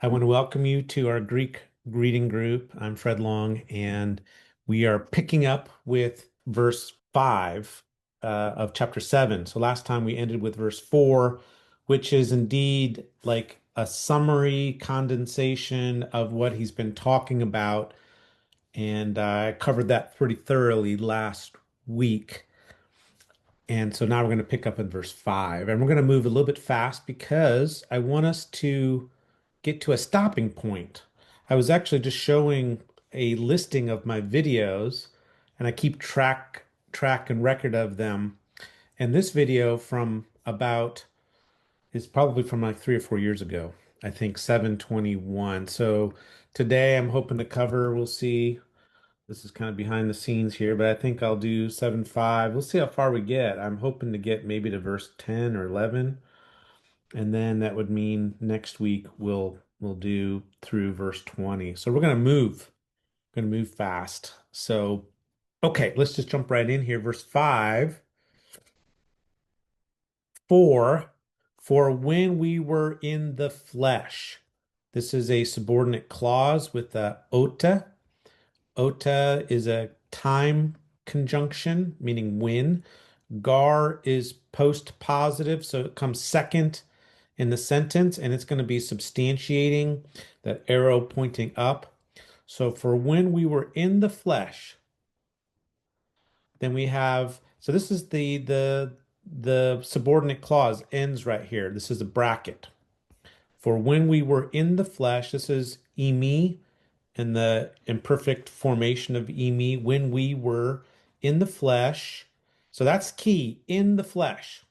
I want to welcome you to our Greek reading group. I'm Fred Long, and we are picking up with verse 5 of chapter 7. So last time we ended with verse 4, which is indeed like a summary condensation of what he's been talking about. And I covered that pretty thoroughly last week. And so now we're going to pick up in verse 5, and we're going to move a little bit fast because I want us to get to a stopping point. I was actually just showing a listing of my videos, and I keep track and record of them. And this video from about is probably from like 3 or 4 years ago. I think 721. So today I'm hoping to cover, we'll see. This is kind of behind the scenes here, but I think I'll do 7:5. We'll see how far we get. I'm hoping to get maybe to verse 10 or 11. And then that would mean next week we'll do through verse 20. So we're gonna move fast. So okay, let's just jump right in here. Verse 5, for when we were in the flesh. This is a subordinate clause with the ota. Ota is a time conjunction, meaning when. Gar is post positive, so it comes second in the sentence, and it's going to be substantiating that arrow pointing up. So for when we were in the flesh, then we have, so this is the subordinate clause ends right here. This is a bracket. For when we were in the flesh, this is imi and the imperfect formation of imi, when we were in the flesh. So that's key, in the flesh.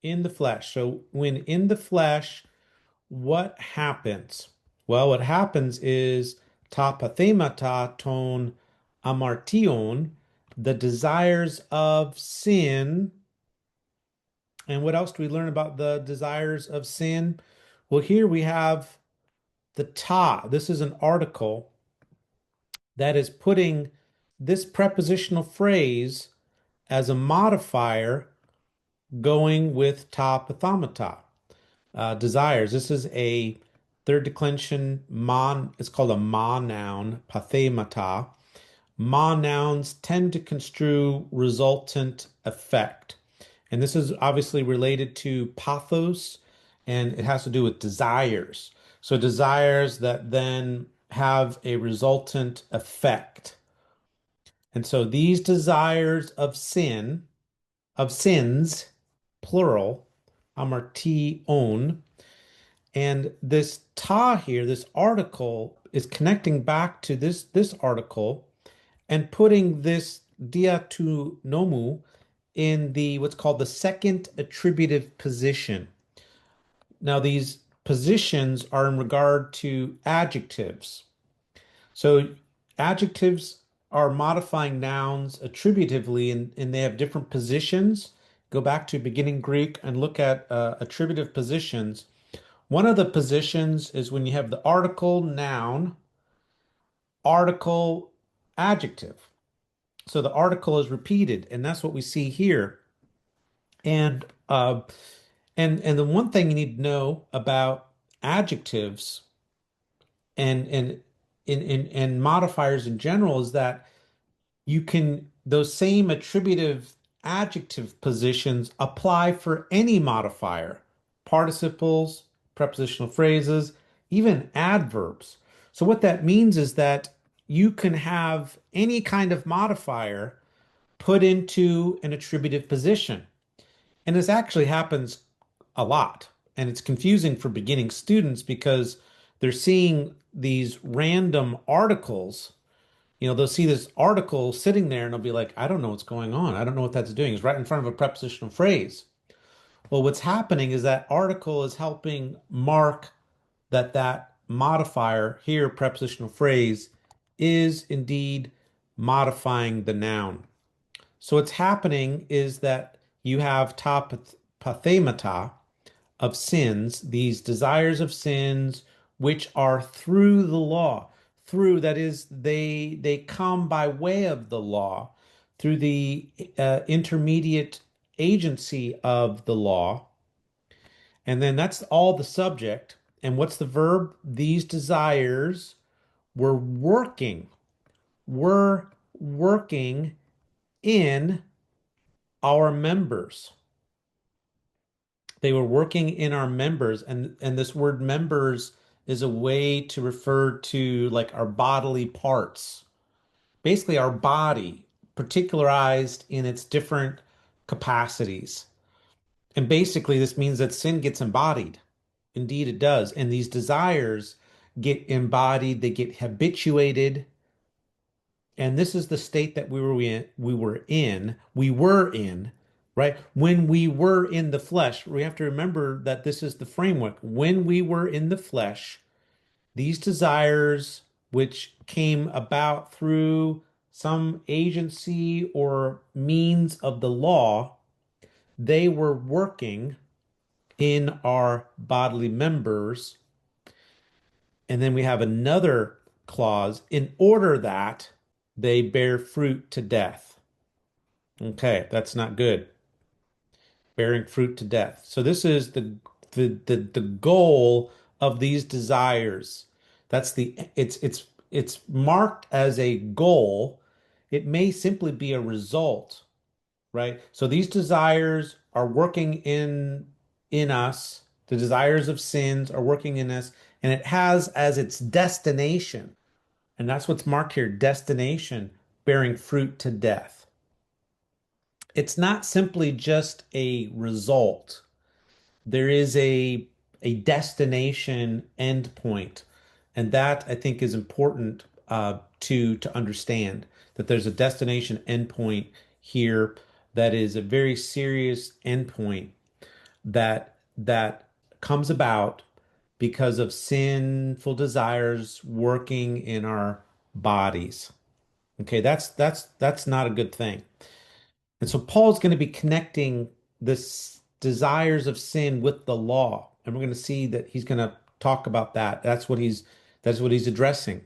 In the flesh. So when in the flesh, what happens? Well, what happens is ta pathemata ton amartion, the desires of sin. And what else do we learn about the desires of sin? Well, here we have the ta. This is an article that is putting this prepositional phrase as a modifier going with ta pathamata. Desires. This is a third declension mon. It's called a ma noun, pathemata. Ma nouns tend to construe resultant effect. And this is obviously related to pathos, and it has to do with desires. So desires that then have a resultant effect. And so these desires of sin, of sins, plural, amartion, and this ta here, this article, is connecting back to this article and putting this dia tu nomu in the what's called the second attributive position. Now, these positions are in regard to adjectives. So adjectives are modifying nouns attributively, and they have different positions. Go back to beginning Greek and look at attributive positions. One of the positions is when you have the article noun, article adjective. So the article is repeated, and that's what we see here. And and the one thing you need to know about adjectives and modifiers in general is that you can those same attributive adjective positions apply for any modifier, participles, prepositional phrases, even adverbs. So what that means is that you can have any kind of modifier put into an attributive position. And this actually happens a lot. And it's confusing for beginning students because they're seeing these random articles. They'll see this article sitting there and they'll be like, I don't know what's going on. I don't know what that's doing. It's right in front of a prepositional phrase. Well, what's happening is that article is helping mark that modifier here, prepositional phrase, is indeed modifying the noun. So what's happening is that you have ta pathemata of sins, these desires of sins, which are through the law. Through, that is, they come by way of the law, through the intermediate agency of the law. And then that's all the subject. And what's the verb? These desires were working, were working in our members. They were working in our members, and this word members is a way to refer to like our bodily parts, basically our body, particularized in its different capacities. And basically, this means that sin gets embodied. Indeed, it does. And these desires get embodied, they get habituated. And this is the state that we were in, right? When we were in the flesh, we have to remember that this is the framework. When we were in the flesh, these desires, which came about through some agency or means of the law, they were working in our bodily members. And then we have another clause, in order that they bear fruit to death. Okay, that's not good. Bearing fruit to death. So this is the goal of these desires. That's the it's marked as a goal. It may simply be a result, right? So these desires are working in us. The desires of sins are working in us, and it has as its destination, and that's what's marked here, destination, bearing fruit to death. It's not simply just a result. There is a destination endpoint, and that I think is important to understand that there's a destination endpoint here that is a very serious endpoint that comes about because of sinful desires working in our bodies. Okay, that's not a good thing. And so Paul's going to be connecting this desires of sin with the law. And we're going to see that he's going to talk about that. That's what he's addressing.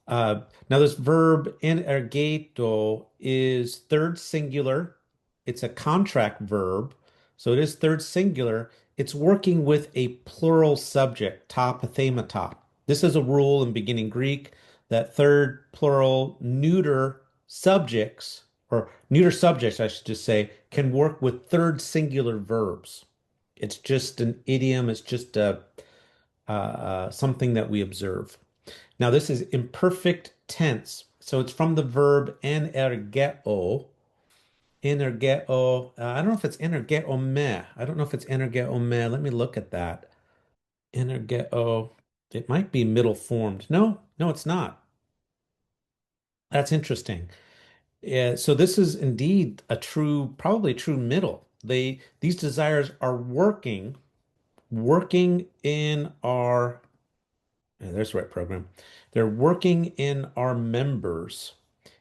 Now this verb energeto is third singular. It's a contract verb. So it is third singular. It's working with a plural subject, ta pathemata. This is a rule in beginning Greek that third plural neuter subjects, or neuter subjects, I should just say, can work with third singular verbs. It's just an idiom. It's just something that we observe. Now, this is imperfect tense. So it's from the verb energeo. Energeo. I don't know if it's energeome. I don't know if it's energeome. Let me look at that. Energeo. It might be middle formed. No, no, it's not. That's interesting. Yeah, so this is indeed a true, probably a true middle. These desires are working in our, there's the right program. They're working in our members.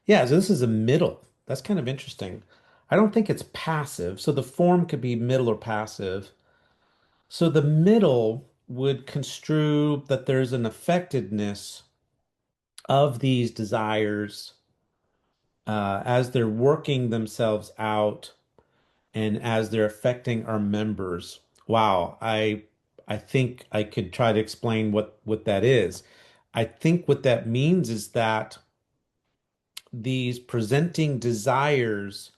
Yeah, so this is a middle. That's kind of interesting. I don't think it's passive, so the form could be middle or passive. So the middle would construe that there's an affectedness of these desires as they're working themselves out and as they're affecting our members. Wow, I think I could try to explain what that is. I think what that means is that these presenting desires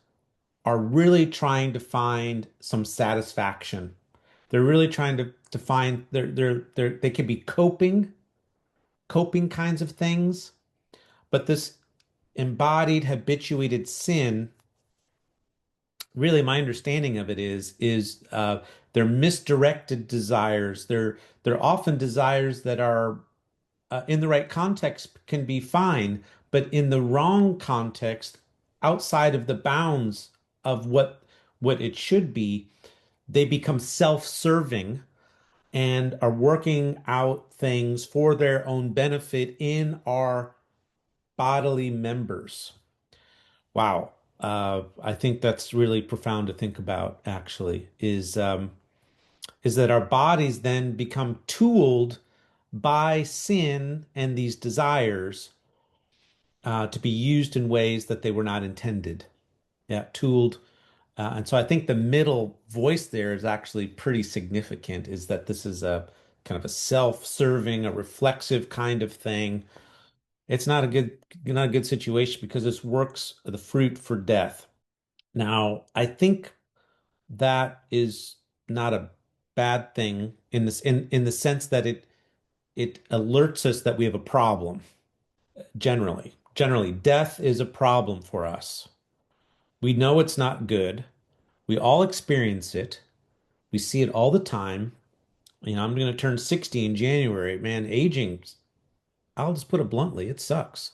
are really trying to find some satisfaction. They're really trying to find they could be coping kinds of things, but this embodied habituated sin, really my understanding of it is they're misdirected desires. They're often desires that are in the right context can be fine, but in the wrong context, outside of the bounds of what it should be, they become self-serving and are working out things for their own benefit in our bodily members. Wow. I think that's really profound to think about, actually, is that our bodies then become tooled by sin and these desires to be used in ways that they were not intended. Yeah, tooled. And so I think the middle voice there is actually pretty significant, is that this is kind of a self-serving, a reflexive kind of thing. It's not a good situation because this works the fruit for death. Now, I think that is not a bad thing in the sense that it alerts us that we have a problem generally. Generally, death is a problem for us. We know it's not good. We all experience it. We see it all the time. I'm going to turn 60 in January. Man, aging, I'll just put it bluntly, it sucks.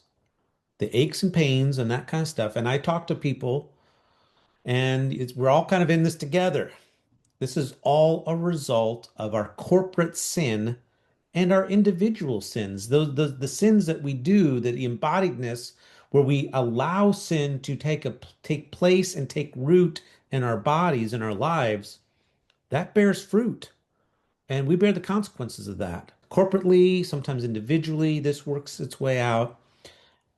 The aches and pains and that kind of stuff. And I talk to people, and we're all kind of in this together. This is all a result of our corporate sin and our individual sins. The sins that we do, the embodiedness, where we allow sin to take place and take root in our bodies and our lives, that bears fruit. And we bear the consequences of that. Corporately, sometimes individually, this works its way out.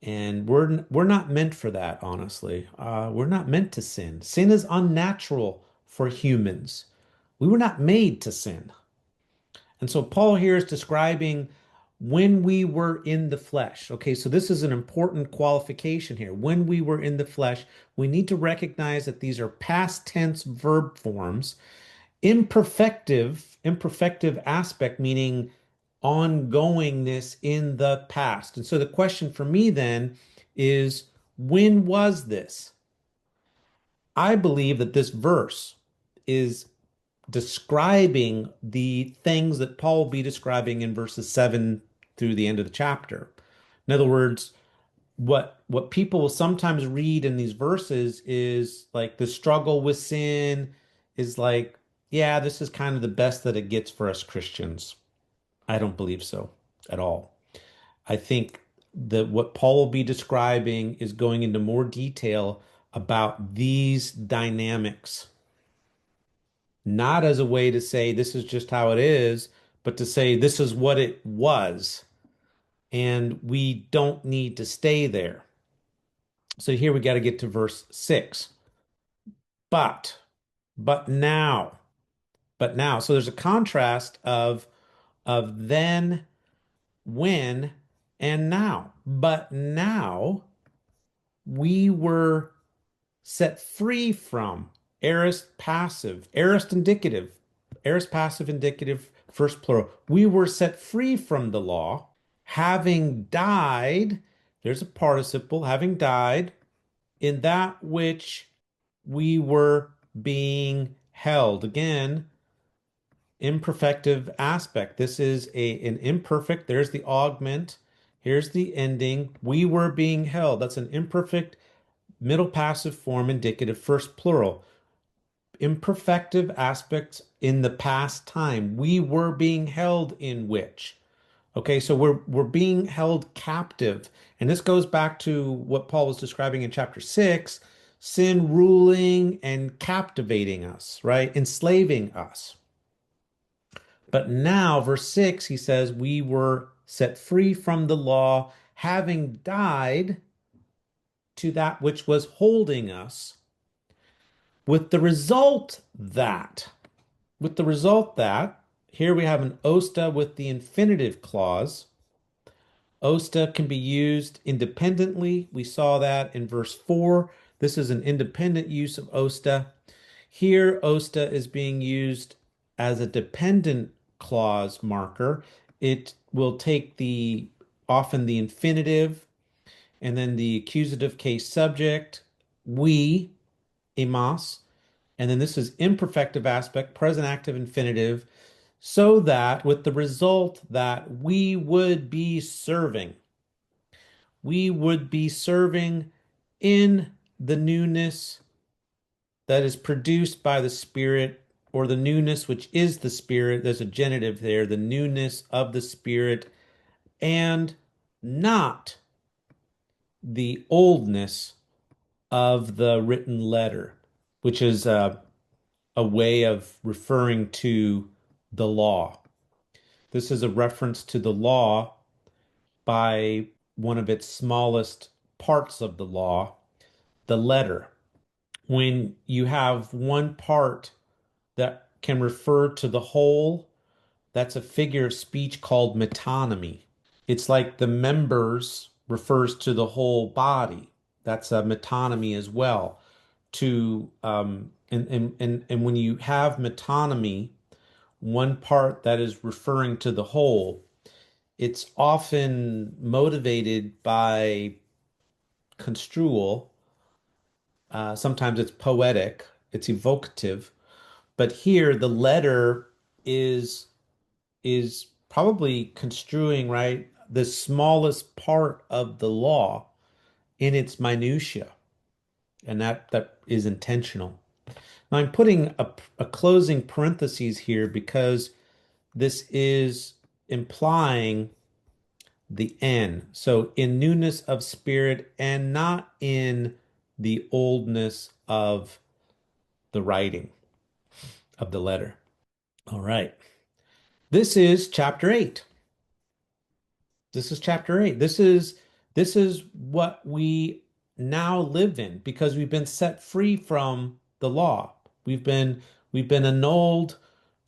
And we're not meant for that, honestly. We're not meant to sin. Sin is unnatural for humans. We were not made to sin. And so Paul here is describing when we were in the flesh. Okay, so this is an important qualification here. When we were in the flesh, we need to recognize that these are past tense verb forms. Imperfective aspect, meaning ongoingness in the past. And so the question for me then is, when was this? I believe that this verse is describing the things that Paul will be describing in verses 7 through the end of the chapter. In other words, what people will sometimes read in these verses is like the struggle with sin is like, yeah, this is kind of the best that it gets for us Christians. I don't believe so at all. I think that what Paul will be describing is going into more detail about these dynamics, not as a way to say this is just how it is, but to say this is what it was, and we don't need to stay there. So here we got to get to verse 6. But, but now, but now. So there's a contrast of then, when, and now. But now we were set free from aorist passive indicative, first plural. We were set free from the law, having died. There's a participle, having died in that which we were being held. Again, imperfective aspect. This is an imperfect. There's the augment. Here's the ending. We were being held. That's an imperfect middle passive form indicative first plural. Imperfective aspects in the past time. We were being held in which. Okay, so we're being held captive. And this goes back to what Paul was describing in chapter 6, sin ruling and captivating us, right? Enslaving us. But now, verse 6, he says, we were set free from the law, having died to that which was holding us, with the result that, here we have an osta with the infinitive clause. Osta can be used independently. We saw that in verse 4. This is an independent use of osta. Here, osta is being used as a dependent clause marker. It will take often the infinitive and then the accusative case subject, we, emas, and then this is imperfective aspect, present active infinitive, so that with the result that we would be serving in the newness that is produced by the Spirit, or the newness which is the Spirit. There's a genitive there, the newness of the Spirit, and not the oldness of the written letter, which is a way of referring to the law. This is a reference to the law by one of its smallest parts of the law, the letter. When you have one part that can refer to the whole, That's a figure of speech called metonymy. It's like the members refers to the whole body. That's a metonymy as well. And when you have metonymy, one part that is referring to the whole, it's often motivated by construal. Sometimes it's poetic, it's evocative, but here the letter is is probably construing, right, the smallest part of the law in its minutia, and that is intentional. Now I'm putting a closing parentheses here because this is implying the end. So in newness of spirit and not in the oldness of the writing of the letter. All right. This is chapter 8. This is chapter 8. This is what we now live in because we've been set free from the law. We've been annulled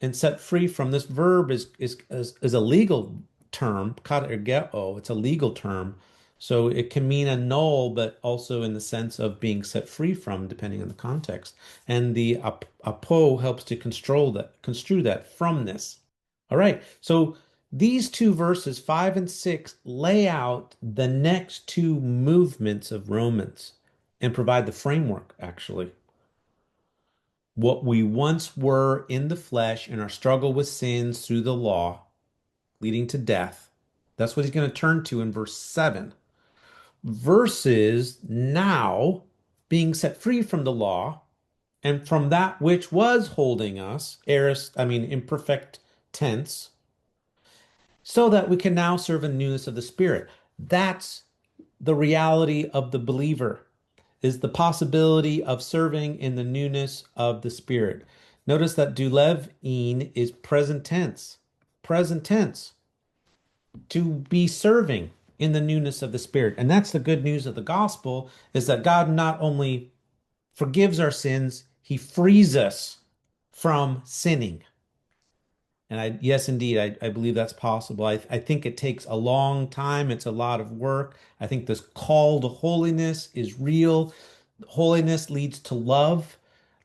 and set free from this verb is a legal term, katergeo. It's a legal term. So it can mean annul, but also in the sense of being set free from, depending on the context. And the apo helps to construe that fromness. All right. So these two verses, 5 and 6, lay out the next two movements of Romans and provide the framework, actually. What we once were in the flesh in our struggle with sins through the law, leading to death. That's what he's going to turn to in verse 7. Versus now being set free from the law and from that which was holding us, imperfect tense, so that we can now serve in newness of the Spirit. That's the reality of the believer, is the possibility of serving in the newness of the Spirit. Notice that dulevin is present tense. Present tense. To be serving in the newness of the Spirit. And that's the good news of the gospel, is that God not only forgives our sins, he frees us from sinning. And yes, indeed, I believe that's possible. I think it takes a long time. It's a lot of work. I think this call to holiness is real. Holiness leads to love.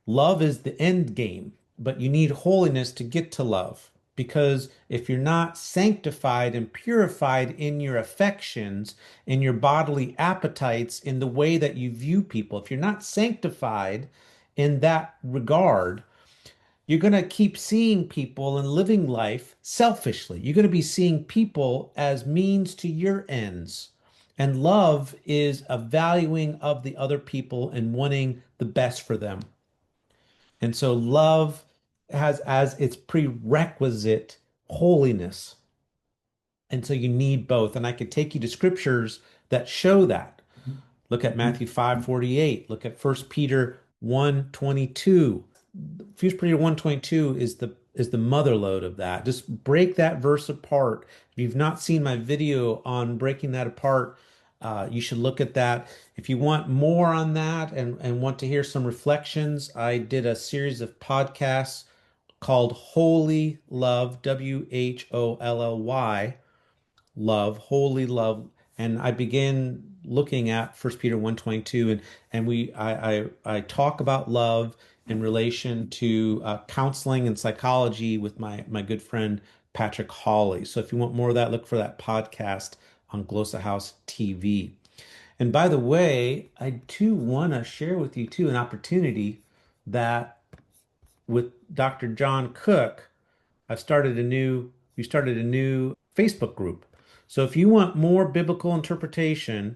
Love is the end game, but you need holiness to get to love. Because if you're not sanctified and purified in your affections, in your bodily appetites, in the way that you view people, if you're not sanctified in that regard, you're going to keep seeing people and living life selfishly. You're going to be seeing people as means to your ends. And love is a valuing of the other people and wanting the best for them. And so love has as its prerequisite holiness. And so you need both. And I could take you to scriptures that show that. Look at Matthew 5:48. Look at 1 Peter 1:22. 1 Peter 1:22 is the mother lode of that. Just break that verse apart. If you've not seen my video on breaking that apart, you should look at that. If you want more on that and want to hear some reflections, I did a series of podcasts called Holy Love, WHOLLY, love, holy love. And I begin looking at First Peter 1:22, and I talk about love in relation to counseling and psychology with my good friend Patrick Hawley. So if you want more of that, look for that podcast on Glossa House TV. And by the way, I too want to share with you too an opportunity that with Dr. John Cook, we started a new Facebook group. So if you want more biblical interpretation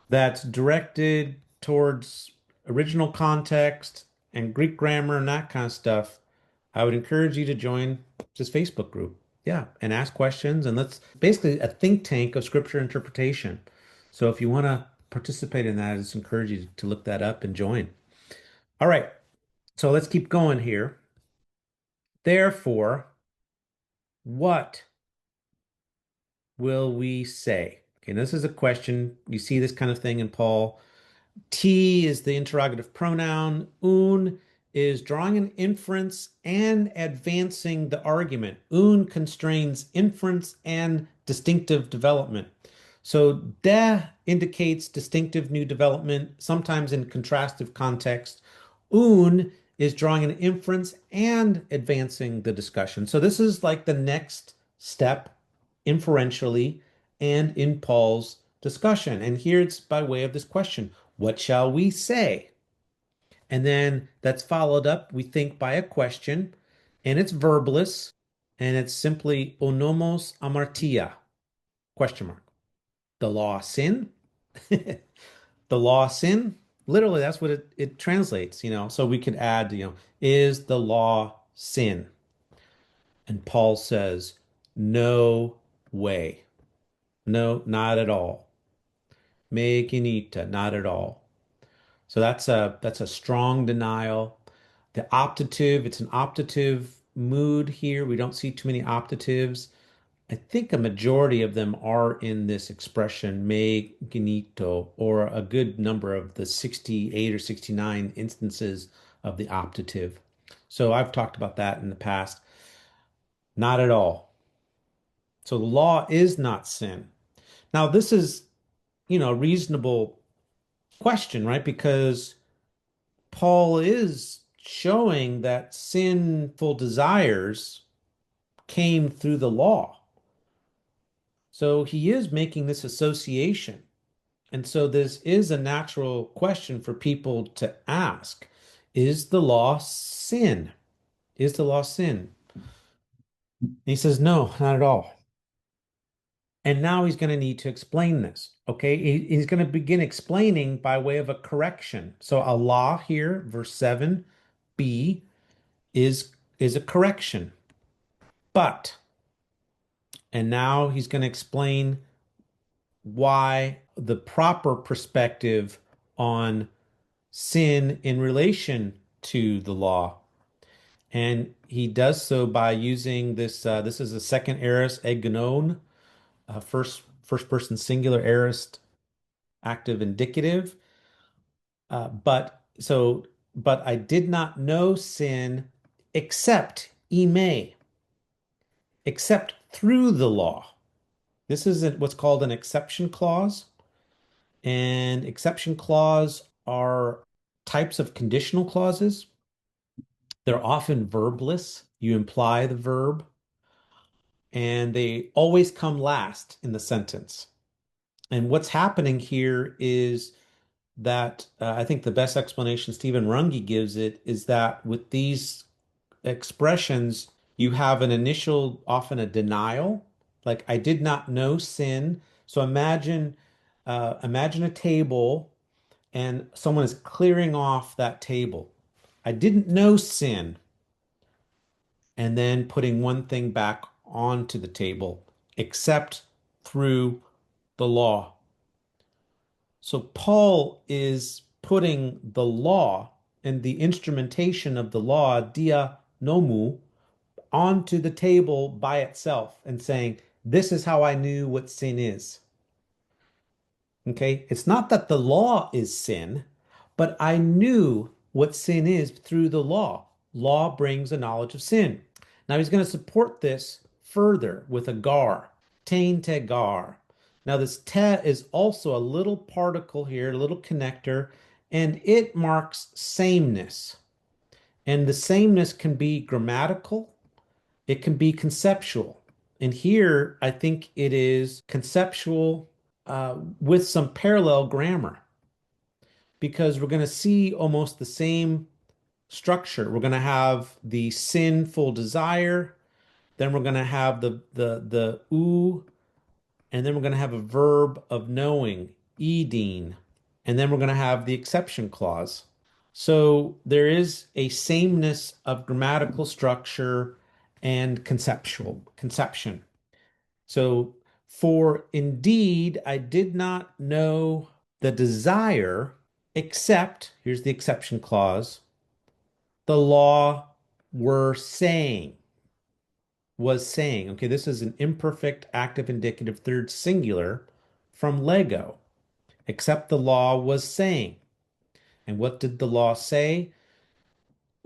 that's directed towards original context and Greek grammar and that kind of stuff, I would encourage you to join this Facebook group. Yeah, and ask questions. And let's basically a think tank of scripture interpretation. So if you want to participate in that, I just encourage you to look that up and join. All right, so let's keep going here. Therefore, what will we say? Okay, this is a question. You see this kind of thing in Paul. T is the interrogative pronoun. Un is drawing an inference and advancing the argument. Un constrains inference and distinctive development. So de indicates distinctive new development, sometimes in contrastive context. Un is drawing an inference and advancing the discussion. So this is like the next step inferentially and in Paul's discussion. And here it's by way of this question, what shall we say? And then that's followed up, we think, by a question, and it's verbless, and it's simply onomos amartia, question mark. The law sin? The law sin? Literally, that's what it translates, So we could add, is the law sin? And Paul says, no way. No, not at all. Me ginita, not at all. So that's a strong denial. The optative, it's an optative mood here. We don't see too many optatives. I think a majority of them are in this expression, me ginito, or a good number of the 68 or 69 instances of the optative. So I've talked about that in the past. Not at all. So the law is not sin. Now, this is, a reasonable question, right? Because Paul is showing that sinful desires came through the law. So he is making this association. And so this is a natural question for people to ask. Is the law sin? Is the law sin? And he says, no, not at all. And now he's going to need to explain this. Okay. He's going to begin explaining by way of a correction. So Allah here, verse 7b, is a correction. But, and now he's going to explain why the proper perspective on sin in relation to the law. And he does so by using this. This is a second aorist egnon, first person singular aorist active indicative. But I did not know sin except ime, except through the law. This is what's called an exception clause. And exception clause are types of conditional clauses. They're often verbless. You imply the verb, and they always come last in the sentence. And what's happening here is that I think the best explanation Stephen Runge gives it is that with these expressions, you have an initial, often a denial, like I did not know sin. So imagine a table and someone is clearing off that table. I didn't know sin, and then putting one thing back onto the table, except through the law. So Paul is putting the law and the instrumentation of the law, dia nomu, onto the table by itself and saying, this is how I knew what sin is. Okay, it's not that the law is sin, but I knew what sin is through the law. Law brings a knowledge of sin. Now he's going to support this further with a gar, tain te gar. Now this te is also a little particle here, a little connector, and it marks sameness. And the sameness can be grammatical, it can be conceptual. And here I think it is conceptual with some parallel grammar because we're going to see almost the same structure. We're going to have the sinful desire, then we're going to have the oo, and then we're going to have a verb of knowing, edine, and then we're going to have the exception clause. So there is a sameness of grammatical structure and conception. So, for indeed, I did not know the desire, except, here's the exception clause, the law were saying, was saying. Okay, this is an imperfect active indicative third singular from Lego, except the law was saying. And what did the law say?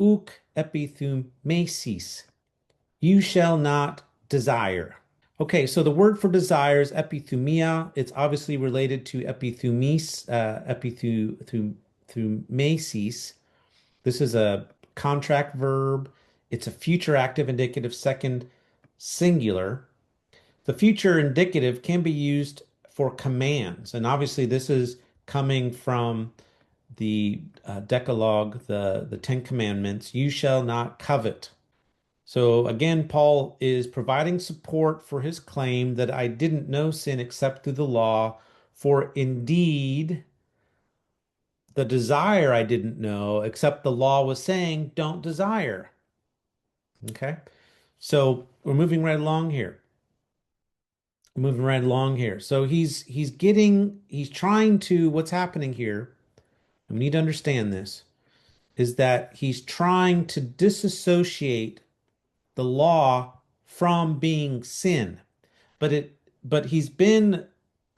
uk epithumesis. You shall not desire. Okay, so the word for desire is epithumia. It's obviously related to epithumis, epithumesis. This is a contract verb. It's a future active indicative second singular. The future indicative can be used for commands, and obviously this is coming from the Decalogue, the Ten Commandments. You shall not covet. So again, Paul is providing support for his claim that I didn't know sin except through the law, for indeed the desire I didn't know, except the law was saying, don't desire. Okay. So we're moving right along here. Moving right along here. So he's trying to, what's happening here, and we need to understand this, is that he's trying to disassociate the law from being sin. But he's been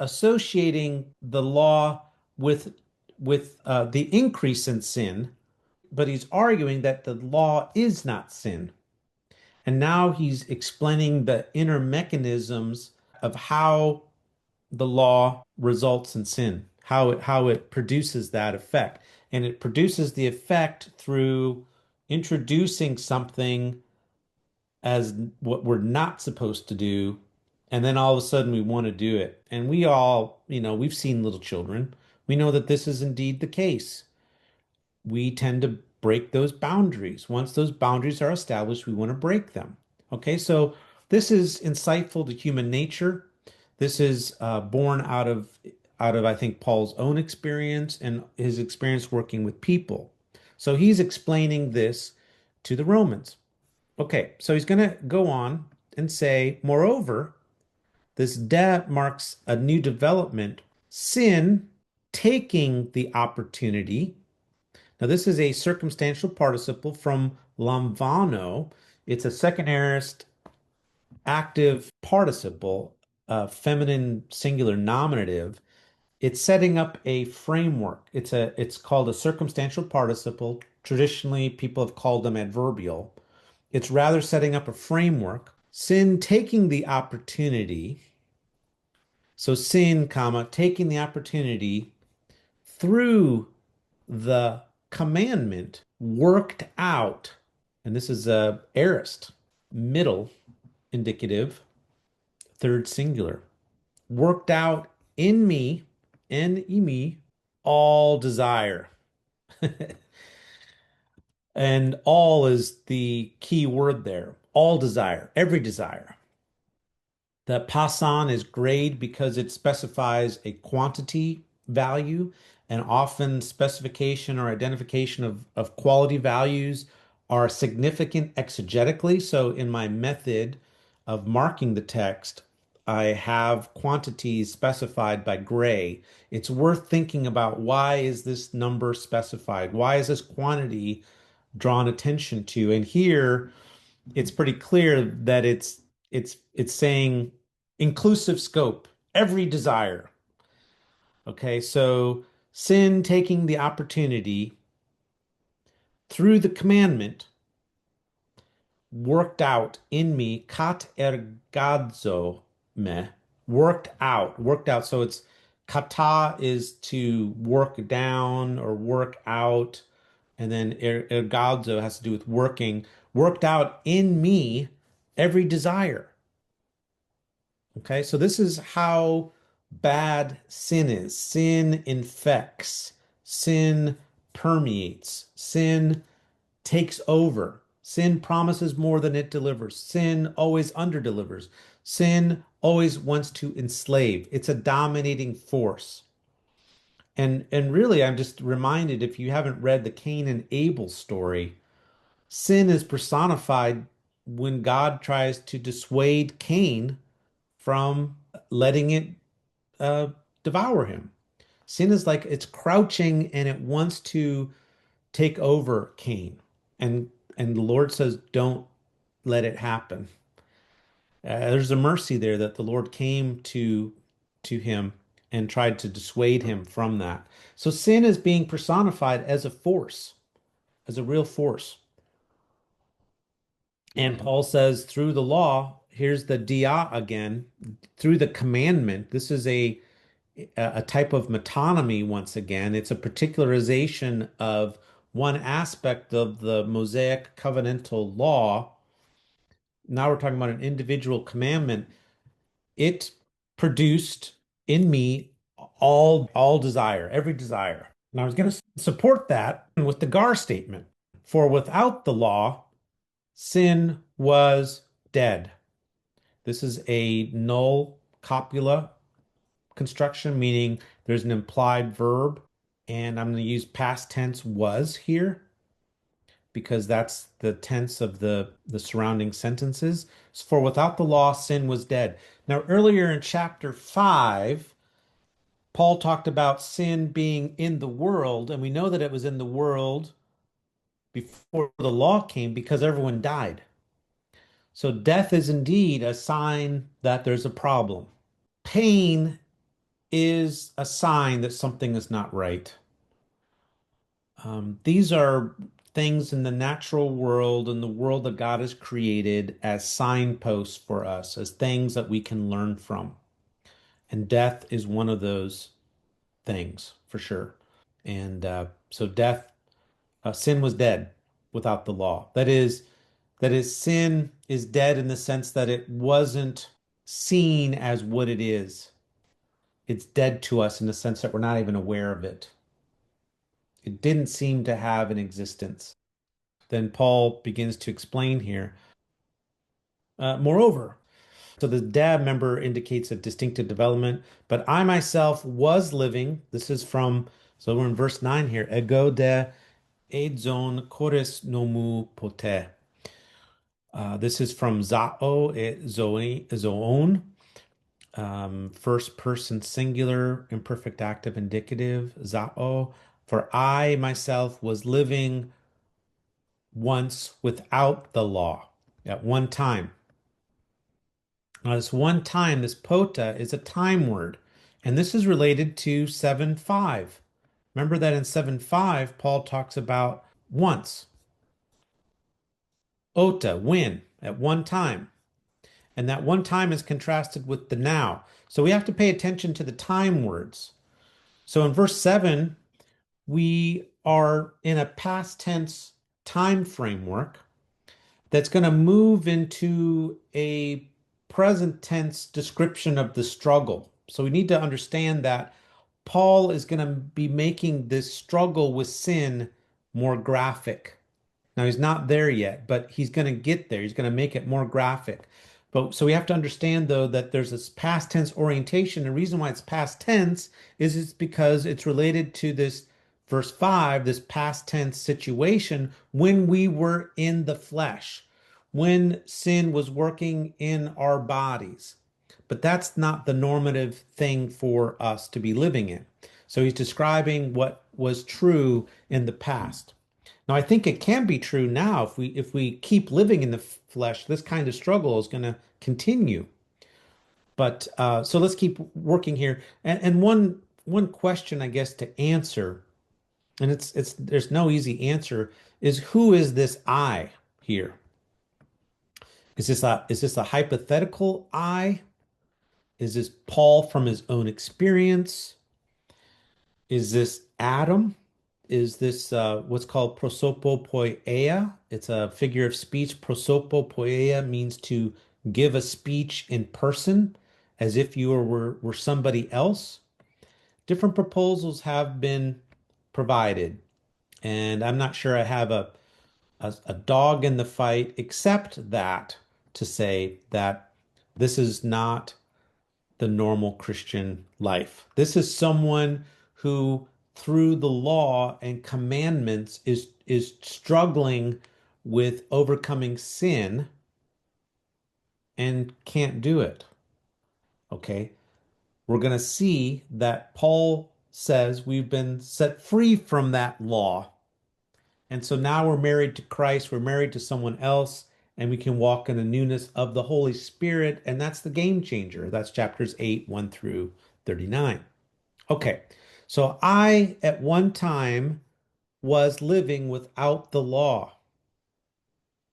associating the law with the increase in sin, but he's arguing that the law is not sin. And now he's explaining the inner mechanisms of how the law results in sin, how it produces that effect. And it produces the effect through introducing something as what we're not supposed to do, and then all of a sudden we want to do it. And we all, we've seen little children. We know that this is indeed the case. We tend to break those boundaries. Once those boundaries are established, we want to break them. Okay, so this is insightful to human nature. This is born out of I think Paul's own experience and his experience working with people. So he's explaining this to the Romans. Okay, so he's going to go on and say, moreover, this debt marks a new development, sin taking the opportunity. Now, this is a circumstantial participle from lamvano. It's a second aorist active participle, feminine singular nominative. It's setting up a framework. It's called a circumstantial participle. Traditionally, people have called them adverbial. It's rather setting up a framework. Sin taking the opportunity. So sin, comma, taking the opportunity through the commandment worked out. And this is a aorist, middle indicative, third singular. Worked out in me, me, all desire. And all is the key word there. All desire, every desire. The Passan is grade because it specifies a quantity value, and often specification or identification of quality values are significant exegetically. So in my method of marking the text, I have quantities specified by gray. It's worth thinking about, why is this number specified? Why is this quantity drawn attention to? And here it's pretty clear that it's saying inclusive scope, every desire. Okay, so sin taking the opportunity through the commandment worked out in me, kat ergadzo me, worked out. So it's kata is to work down or work out, and then ergadzo has to do with working, worked out in me every desire. Okay, so this is how bad sin is. Sin infects, sin permeates, sin takes over. Sin promises more than it delivers. Sin always underdelivers. Sin always wants to enslave. It's a dominating force. And really, I'm just reminded, if you haven't read the Cain and Abel story, sin is personified when God tries to dissuade Cain from letting it uh, devour him. Sin is like it's crouching and it wants to take over Cain. And the Lord says, don't let it happen. There's a mercy there that the Lord came to him and tried to dissuade him from that. So sin is being personified as a force, as a real force. And Paul says, through the law, here's the dia again, through the commandment. This is a type of metonymy once again. It's a particularization of one aspect of the Mosaic covenantal law. Now we're talking about an individual commandment. It produced in me all desire, every desire. And I was going to support that with the Gar statement. For without the law, sin was dead. This is a null copula construction, meaning there's an implied verb, and I'm going to use past tense was here because that's the tense of the surrounding sentences. For without the law, sin was dead. Now, earlier in chapter 5, Paul talked about sin being in the world, and we know that it was in the world before the law came because everyone died. So death is indeed a sign that there's a problem. Pain is a sign that something is not right. These are things in the natural world and the world that God has created as signposts for us, as things that we can learn from. And death is one of those things for sure. And so sin was dead without the law. That is, sin is dead in the sense that it wasn't seen as what it is. It's dead to us in the sense that we're not even aware of it. It didn't seem to have an existence. Then Paul begins to explain here. Moreover, so the dad member indicates a distinctive development, but I myself was living. This is from, so we're in verse 9 here. Ego de edzon chores nomu pote. This is from zao et zoon, first person singular, imperfect active indicative, zao. For I myself was living once without the law at one time. Now, this one time, this pota is a time word, and this is related to 7:5. Remember that in 7:5, Paul talks about once, ota, when, at one time. And that one time is contrasted with the now. So we have to pay attention to the time words. So in verse 7, we are in a past tense time framework that's going to move into a present tense description of the struggle. So we need to understand that Paul is going to be making this struggle with sin more graphic. Now he's not there yet, but he's going to get there. He's going to make it more graphic. But so we have to understand though that there's this past tense orientation. The reason why it's past tense is it's because it's related to this verse 5, this past tense situation when we were in the flesh, when sin was working in our bodies. But that's not the normative thing for us to be living in. So he's describing what was true in the past. Now, I think it can be true now if we keep living in the flesh, this kind of struggle is going to continue. But so let's keep working here. And one question, I guess, to answer, and it's there's no easy answer, is who is this I here? Is this a hypothetical I? Is this Paul from his own experience? Is this Adam? Is this what's called prosopopoeia? It's a figure of speech. Prosopopoeia means to give a speech in person as if you were somebody else. Different proposals have been provided, and I'm not sure I have a dog in the fight, except that to say that this is not the normal Christian life. This is someone who, through the law and commandments, is struggling with overcoming sin and can't do it. Okay. We're going to see that Paul says we've been set free from that law. And so now we're married to Christ, we're married to someone else, and we can walk in the newness of the Holy Spirit. And that's the game changer. That's chapters 8, 1 through 39. Okay, so I at one time was living without the law.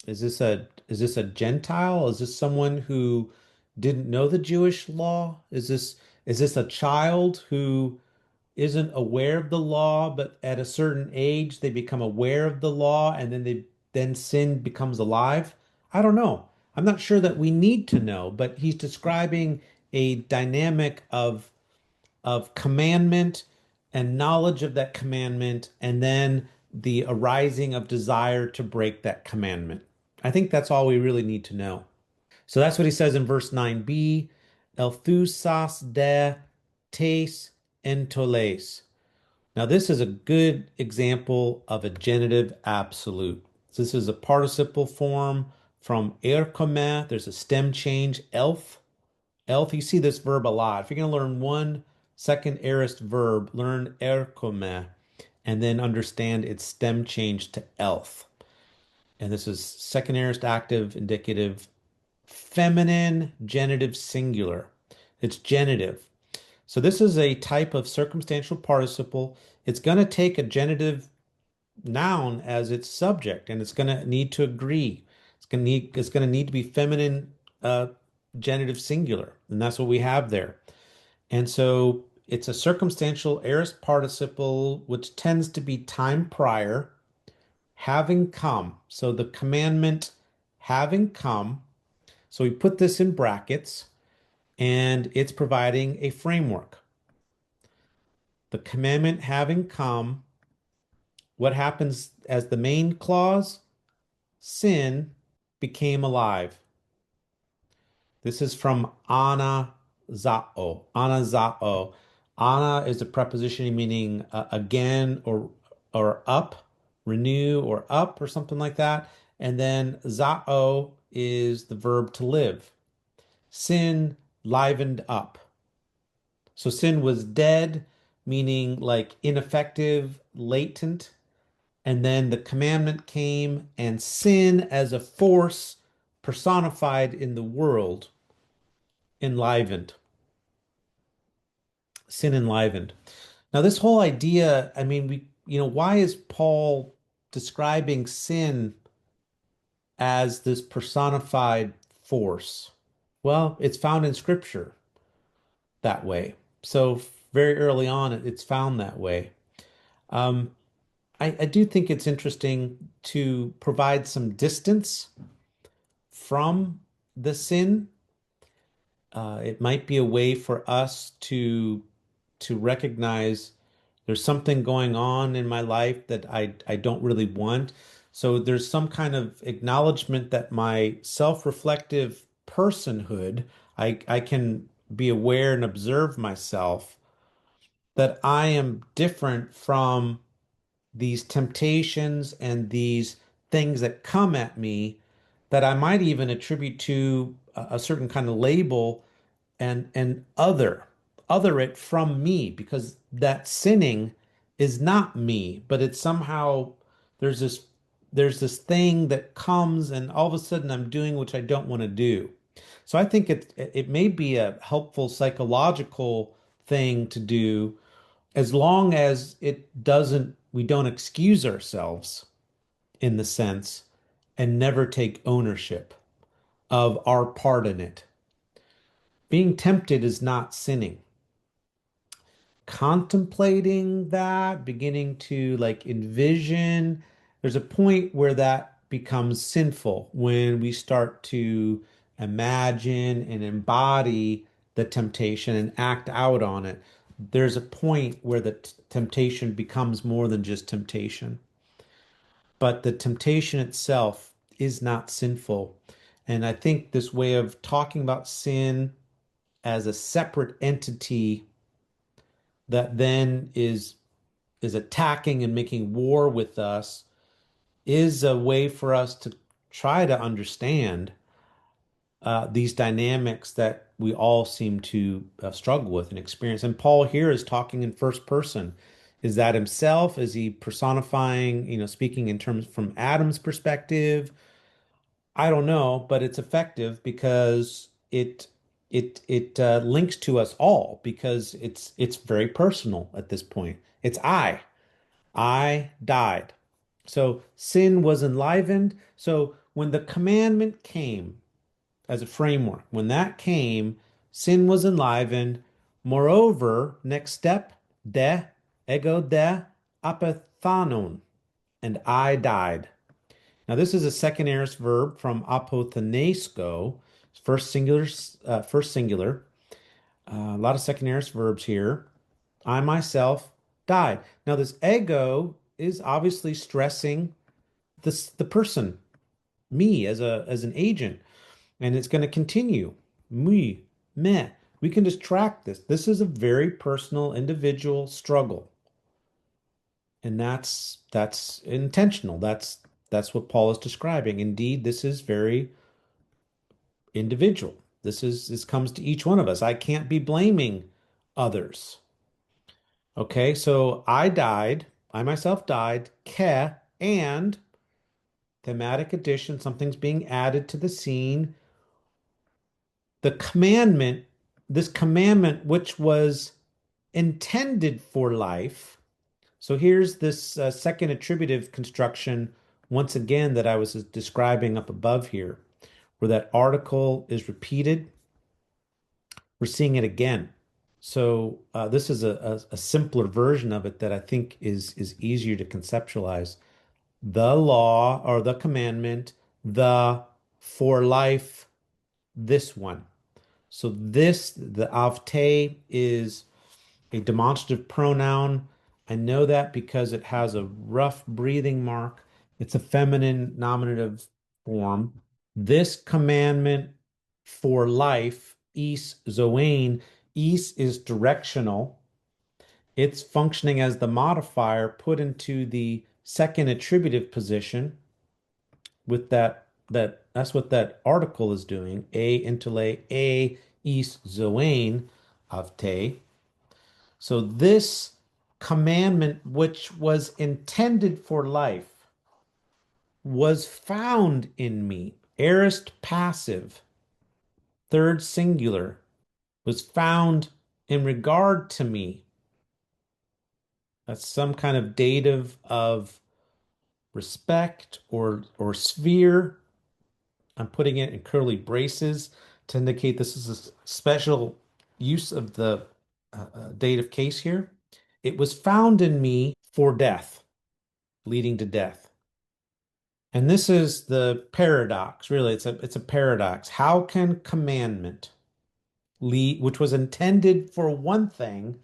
is this a Gentile? Is this someone who didn't know the Jewish law? Is this a child who isn't aware of the law, but at a certain age they become aware of the law and then sin becomes alive? I don't know. I'm not sure that we need to know, but he's describing a dynamic of commandment and knowledge of that commandment, and then the arising of desire to break that commandment. I think that's all we really need to know. So that's what he says in verse 9b, Elthusas de tes entoles. Now, this is a good example of a genitive absolute. This is a participle form from erkome. There's a stem change, elf. Elf, you see this verb a lot. If you're going to learn one second aorist verb, learn erkome and then understand its stem change to elf. And this is second aorist active, indicative, feminine, genitive, singular. It's genitive. So this is a type of circumstantial participle. It's going to take a genitive noun as its subject, and it's going to need to agree. It's going to need to be feminine, genitive singular, and that's what we have there. And so it's a circumstantial aorist participle, which tends to be time prior, having come. So the commandment having come. So we put this in brackets, and it's providing a framework. The commandment having come, what happens as the main clause? Sin became alive. This is from anazao. Anazao. Ana is a preposition meaning again or up, renew or up or something like that. And then zao is the verb to live. Sin livened up. So sin was dead, meaning like ineffective, latent. And then the commandment came, and sin as a force personified in the world enlivened. Sin enlivened. Now, this whole idea, I mean, why is Paul describing sin as this personified force? Well, it's found in Scripture that way. So very early on, it's found that way. Um, I do think it's interesting to provide some distance from the sin. It might be a way for us to recognize there's something going on in my life that I don't really want. So there's some kind of acknowledgement that my self-reflective personhood, I can be aware and observe myself that I am different from these temptations and these things that come at me that I might even attribute to a certain kind of label and other it from me, because that sinning is not me, but it's somehow there's this there's this thing that comes and all of a sudden I'm doing which I don't want to do. So I think it may be a helpful psychological thing to do, as long as we don't excuse ourselves in the sense and never take ownership of our part in it. Being tempted is not sinning. Contemplating that, beginning to like envision, there's a point where that becomes sinful when we start to imagine and embody the temptation and act out on it. There's a point where the temptation becomes more than just temptation. But the temptation itself is not sinful. And I think this way of talking about sin as a separate entity that then is attacking and making war with us is a way for us to try to understand these dynamics that we all seem to struggle with and experience. And Paul here is talking in first person. Is that himself? Is he personifying, speaking in terms from Adam's perspective? I don't know, but it's effective because it links to us all, because it's very personal at this point. It's I died. So sin was enlivened. So when the commandment came as a framework, when that came, sin was enlivened. Moreover, next step, de, ego de, apathanon, and I died. Now, this is a second aorist verb from apothenesko, first singular. A lot of second aorist verbs here. I myself died. Now, this ego is obviously stressing the person, me as an agent, and it's going to continue. Me, me. We can just track this. This is a very personal, individual struggle, and that's intentional. That's what Paul is describing. Indeed, this is very individual. This comes to each one of us. I can't be blaming others. Okay, so I died, I myself died, ke, and thematic addition, something's being added to the scene. The commandment, this commandment which was intended for life. So here's this second attributive construction, once again, that I was describing up above here, where that article is repeated. We're seeing it again. So this is a simpler version of it that I think is easier to conceptualize. The law or the commandment, the for life, this one. So this, the avte, is a demonstrative pronoun. I know that because it has a rough breathing mark. It's a feminine nominative form. This commandment for life, is zoein, is directional. It's functioning as the modifier put into the second attributive position with that's what that article is doing. A intele, a is zoein avte. So this commandment, which was intended for life, was found in me. Aorist passive, third singular, was found in regard to me. That's some kind of dative of respect or sphere. I'm putting it in curly braces to indicate this is a special use of the dative case here. It was found in me for death, leading to death. And this is the paradox, really. It's a paradox. How can commandment lead, which was intended for one thing,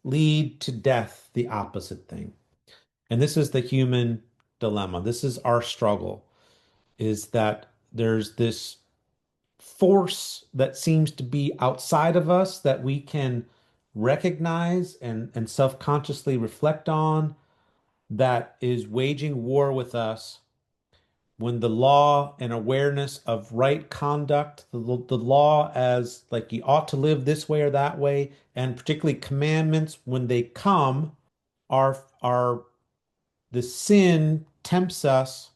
lead to death, the opposite thing? And this is the human dilemma. This is our struggle, is that there's this force that seems to be outside of us that we can recognize and self-consciously reflect on, that is waging war with us when the law and awareness of right conduct, the law as like you ought to live this way or that way, and particularly commandments when they come, are the sin tempts us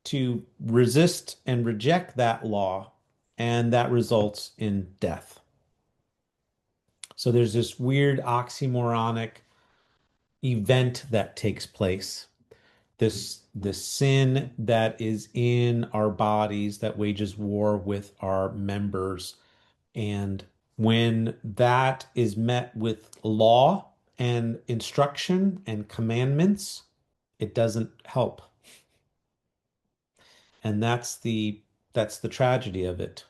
to resist and reject that law, and that results in death. So there's this weird oxymoronic event that takes place. This sin that is in our bodies that wages war with our members. And when that is met with law and instruction and commandments, it doesn't help. And that's the tragedy of it.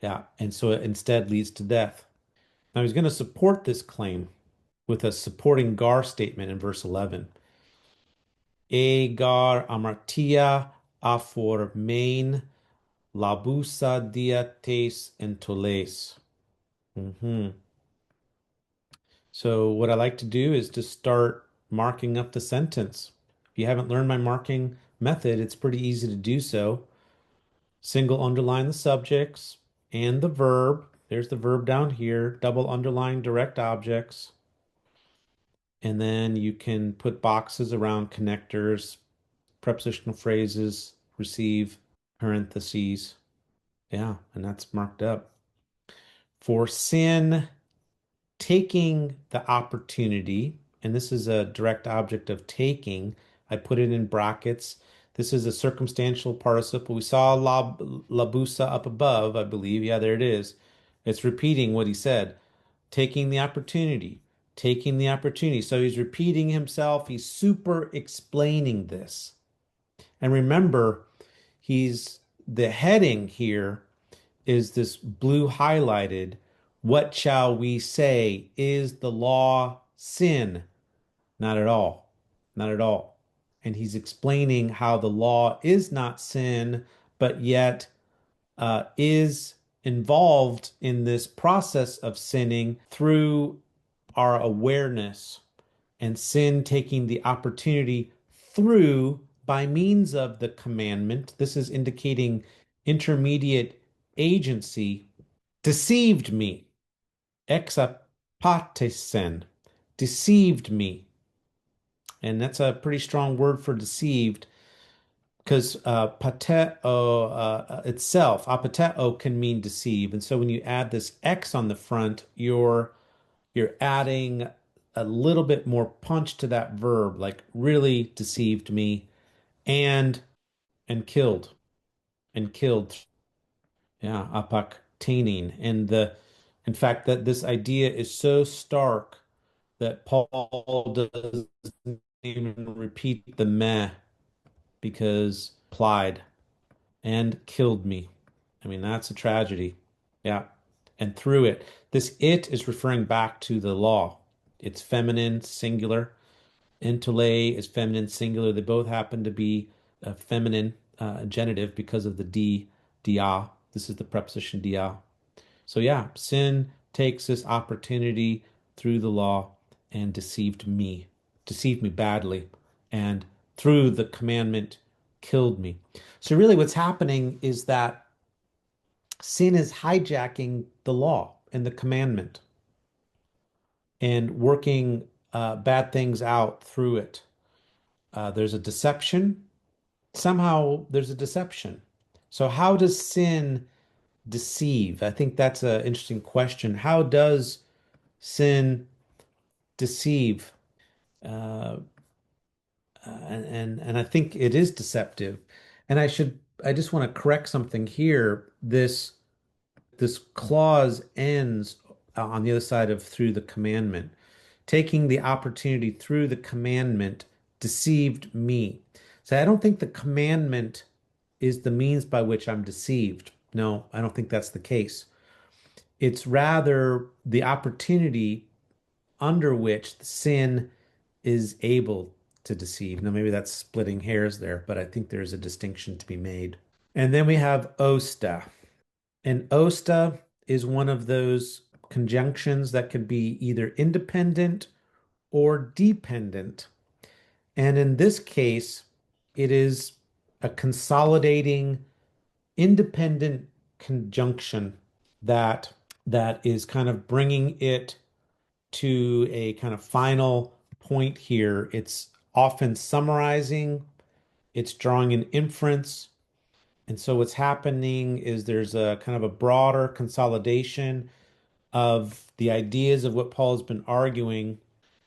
Yeah. And so it instead leads to death. Now he's going to support this claim with a supporting gar statement in verse 11. Egar amartia afor main labusa diates entoles. So what I like to do is to start marking up the sentence. If you haven't learned my marking method, it's pretty easy to do so. Single underline the subjects and the verb. There's the verb down here. Double underline direct objects. And then you can put boxes around connectors, prepositional phrases, receive, parentheses. Yeah, and that's marked up. For sin, taking the opportunity, and this is a direct object of taking, I put it in brackets. This is a circumstantial participle. We saw labusa up above, I believe. Yeah, there it is. It's repeating what he said, taking the opportunity, taking the opportunity. So he's repeating himself. He's super explaining this. And remember, he's the heading here is this blue highlighted. What shall we say? Is the law sin? Not at all. Not at all. And he's explaining how the law is not sin, but yet is involved in this process of sinning through our awareness and sin taking the opportunity through by means of the commandment. This is indicating intermediate agency, deceived me, exapatesen, deceived me. And that's a pretty strong word for deceived because pateo itself, apateo can mean deceive. And so when you add this X on the front, you're adding a little bit more punch to that verb, like really deceived me and and killed and killed. Yeah, apactaining. And the in fact that this idea is so stark that Paul doesn't even repeat the meh because applied and killed me. I mean, that's a tragedy. Yeah. And through it, this it is referring back to the law. It's feminine, singular. Intole is feminine, singular. They both happen to be feminine genitive because of the dia. This is the preposition dia. So yeah, sin takes this opportunity through the law and deceived me badly, and through the commandment killed me. So really what's happening is that sin is hijacking the law and the commandment and working bad things out through it. There's a deception. Somehow there's a deception. So how does sin deceive? I think that's an interesting question. How does sin deceive? Uh, and I think it is deceptive. And I just want to correct something here. This clause ends on the other side of through the commandment. Taking the opportunity through the commandment deceived me. So I don't think the commandment is the means by which I'm deceived. No, I don't think that's the case. It's rather the opportunity under which the sin is able to deceive. Now, maybe that's splitting hairs there, but I think there's a distinction to be made. And then we have osta. And osta is one of those conjunctions that could be either independent or dependent. And in this case, it is a consolidating independent conjunction that that is kind of bringing it to a kind of final point here. It's often summarizing, it's drawing an inference. And so what's happening is there's a kind of a broader consolidation of the ideas of what Paul has been arguing.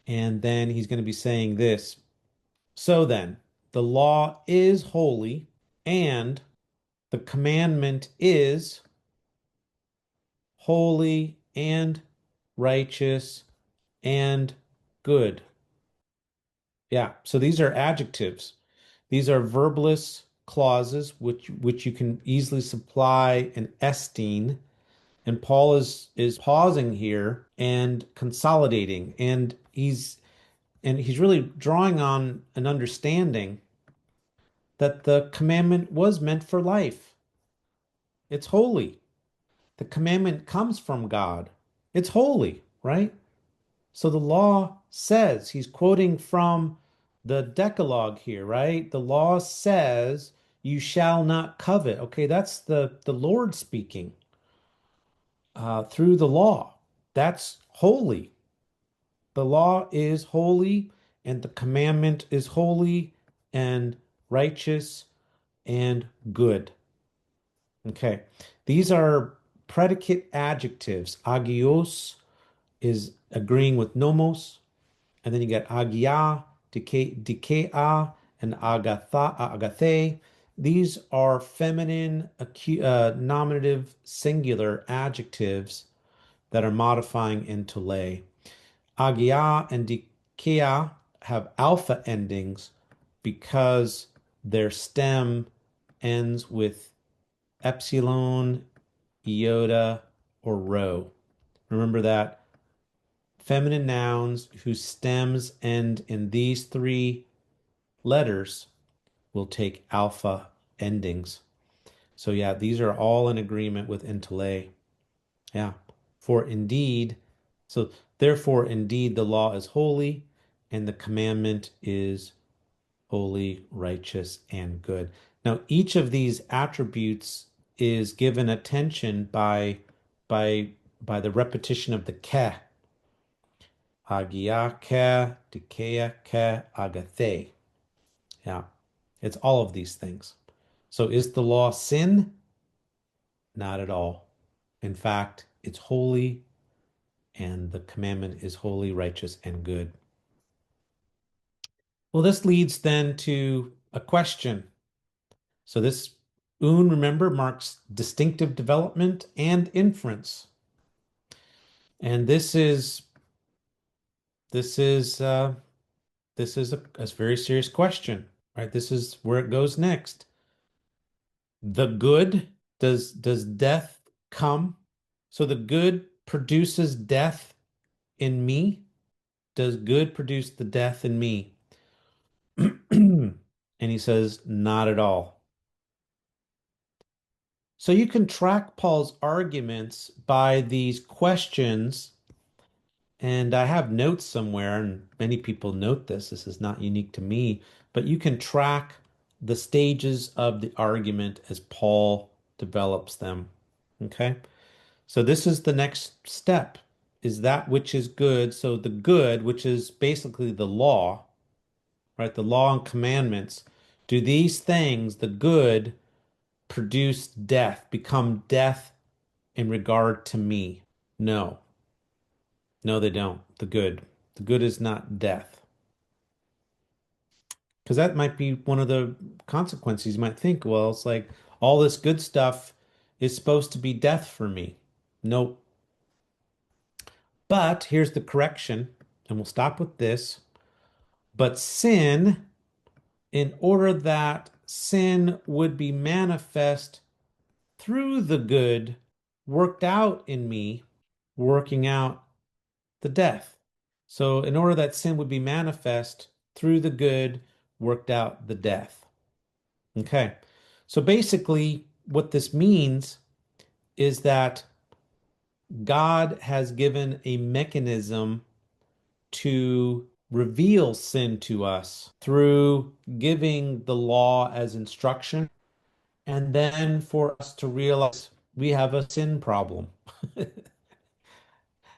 And then he's going to be saying this. So then, the law is holy, and the commandment is holy and righteous and good. Yeah, so these are adjectives. These are verbless clauses which you can easily supply an estine. And Paul is pausing here and consolidating, and he's really drawing on an understanding that the commandment was meant for life. It's holy. The commandment comes from God. It's holy, right? So the law says, he's quoting from the Decalogue here, right? The law says, you shall not covet. Okay, that's the Lord speaking through the law. That's holy. The law is holy, and the commandment is holy and righteous and good. Okay, these are predicate adjectives. Agios is agreeing with nomos, and then you get agia, dikea, and agathe. These are feminine nominative singular adjectives that are modifying into lay. Agia and dikea have alpha endings because their stem ends with epsilon, iota, or rho. Remember that feminine nouns whose stems end in these three letters will take alpha endings. So yeah, these are all in agreement with intellay. Yeah. For indeed, so therefore, indeed, the law is holy and the commandment is holy, righteous, and good. Now, each of these attributes is given attention by by the repetition of the ke. Agia ke, dikea ke, agathe. Yeah. It's all of these things. So is the law sin? Not at all. In fact, it's holy, and the commandment is holy, righteous, and good. Well, this leads then to a question. So this un, remember, marks distinctive development and inference. And this is this is a very serious question, right? This is where it goes next. The good, does death come? So the good produces death in me? Does good produce the death in me? And he says, not at all. So you can track Paul's arguments by these questions. And I have notes somewhere, and many people note this. This is not unique to me, but you can track the stages of the argument as Paul develops them. Okay. So this is the next step, is that which is good. So the good, which is basically the law, right? The law and commandments. Do these things, the good, produce death, become death in regard to me? No. No, they don't. The good. The good is not death. Because that might be one of the consequences. You might think, well, it's like all this good stuff is supposed to be death for me. Nope. But here's the correction, and we'll stop with this. But sin, in order that sin would be manifest through the good worked out in me, working out the death. So, in order that sin would be manifest through the good, worked out the death. Okay. So, basically, what this means is that God has given a mechanism to reveal sin to us through giving the law as instruction, and then for us to realize we have a sin problem.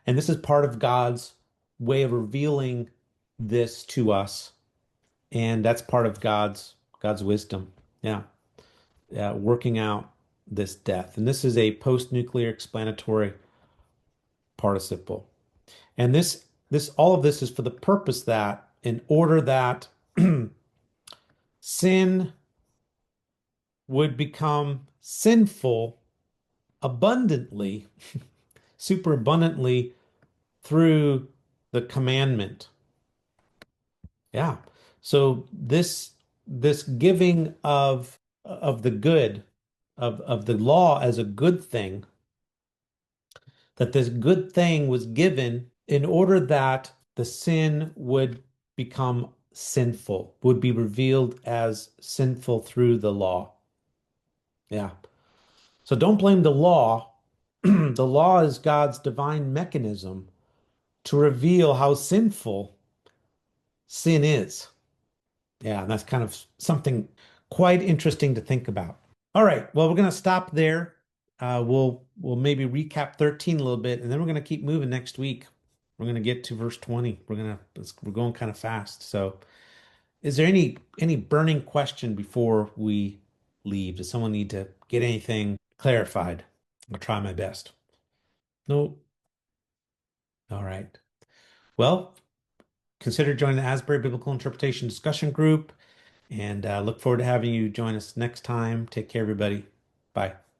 And this is part of God's way of revealing this to us. And that's part of God's wisdom. Yeah. Yeah, working out this death. And this is a post-nuclear explanatory participle. And this all of this is for the purpose that in order that sin would become sinful abundantly, super abundantly through the commandment. Yeah. So this giving of the good of the law as a good thing, that this good thing was given in order that the sin would become sinful, would be revealed as sinful through the law. Yeah. So don't blame the law. The law is God's divine mechanism to reveal how sinful sin is. Yeah, and that's kind of something quite interesting to think about. All right, well, we're going to stop there. We'll maybe recap 13 a little bit, and then we're going to keep moving next week. We're going to get to verse 20. We're going kind of fast. So, is there any burning question before we leave? Does someone need to get anything clarified? I'll try my best. No. All right. Well, consider joining the Asbury Biblical Interpretation Discussion Group. And look forward to having you join us next time. Take care, everybody. Bye.